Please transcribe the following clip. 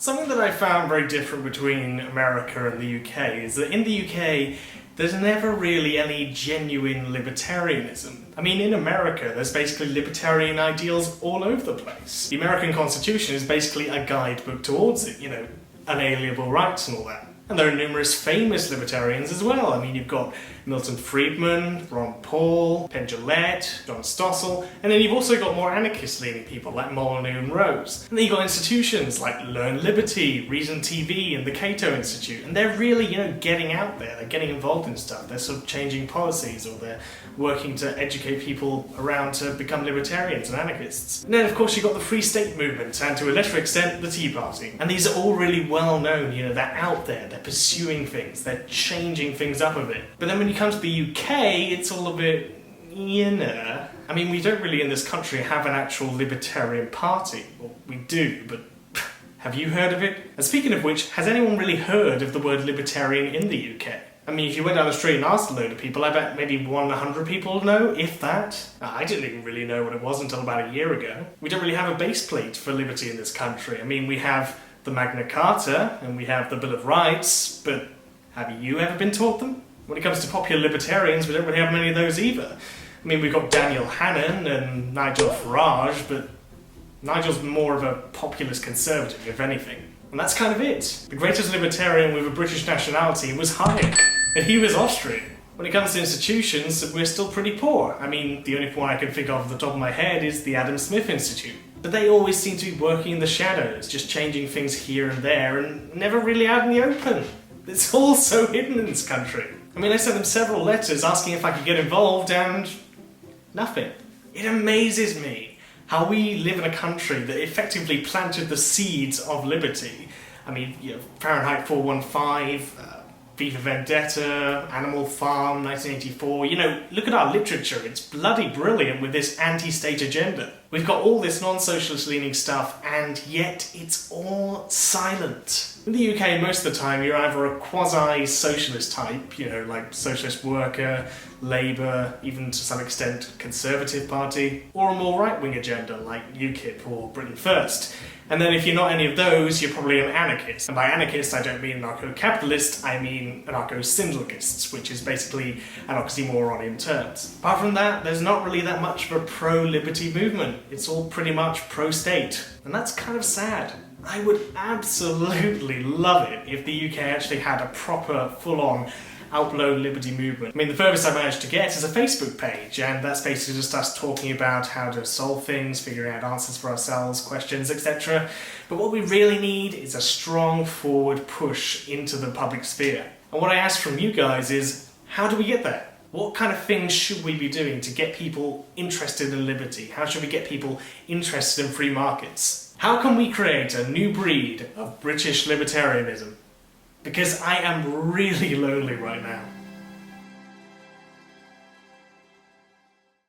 Something that I found very different between America and the UK is that in the UK, there's never really any genuine libertarianism. I mean, in America, there's basically libertarian ideals all over the place. The American Constitution is basically a guidebook towards it, you know, unalienable rights and all that. And there are numerous famous libertarians as well. I mean, you've got Milton Friedman, Ron Paul, Penn Jillette, John Stossel, and then you've also got more anarchist-leaning people like Molyneux and Rose. And then you've got institutions like Learn Liberty, Reason TV, and the Cato Institute, and they're really, you know, getting out there, they're getting involved in stuff, they're sort of changing policies, or they're working to educate people around to become libertarians and anarchists. And then, of course, you've got the Free State Movement, and to a lesser extent, the Tea Party. And these are all really well known, you know, they're out there, they're pursuing things, they're changing things up a bit. But then when you come to the UK, it's all a bit, you know. I mean, we don't really in this country have an actual libertarian party. Well, we do, but have you heard of it? And speaking of which, has anyone really heard of the word libertarian in the UK? I mean, if you went down the street and asked a load of people, I bet maybe 100 people know, if that. I didn't even really know what it was until about a year ago. We don't really have a base plate for liberty in this country. I mean, we have the Magna Carta, and we have the Bill of Rights, but have you ever been taught them? When it comes to popular libertarians, we don't really have many of those either. I mean, we've got Daniel Hannan and Nigel Farage, but Nigel's more of a populist conservative, if anything. And that's kind of it. The greatest libertarian with a British nationality was Hayek, and he was Austrian. When it comes to institutions, we're still pretty poor. I mean, the only one I can think of off the top of my head is the Adam Smith Institute. But they always seem to be working in the shadows, just changing things here and there, and never really out in the open. It's all so hidden in this country. I mean, I sent them several letters asking if I could get involved, and nothing. It amazes me how we live in a country that effectively planted the seeds of liberty. I mean, you know, Fahrenheit 415, V for Vendetta, Animal Farm, 1984, you know, look at our literature, it's bloody brilliant with this anti-state agenda. We've got all this non-socialist leaning stuff, and yet it's all silent. In the UK, most of the time, you're either a quasi-socialist type, you know, like Socialist Worker, Labour, even to some extent Conservative Party, or a more right-wing agenda like UKIP or Britain First. And then if you're not any of those, you're probably an anarchist. And by anarchist, I don't mean anarcho-capitalist, I mean anarcho-syndicalists, which is basically an oxymoron in terms. Apart from that, there's not really that much of a pro-liberty movement. It's all pretty much pro-state. And that's kind of sad. I would absolutely love it if the UK actually had a proper, full-on, outlaw liberty movement. I mean, the furthest I managed to get is a Facebook page, and that's basically just us talking about how to solve things, figuring out answers for ourselves, questions, etc. But what we really need is a strong forward push into the public sphere. And what I ask from you guys is, how do we get there? What kind of things should we be doing to get people interested in liberty? How should we get people interested in free markets? How can we create a new breed of British libertarianism? Because I am really lonely right now.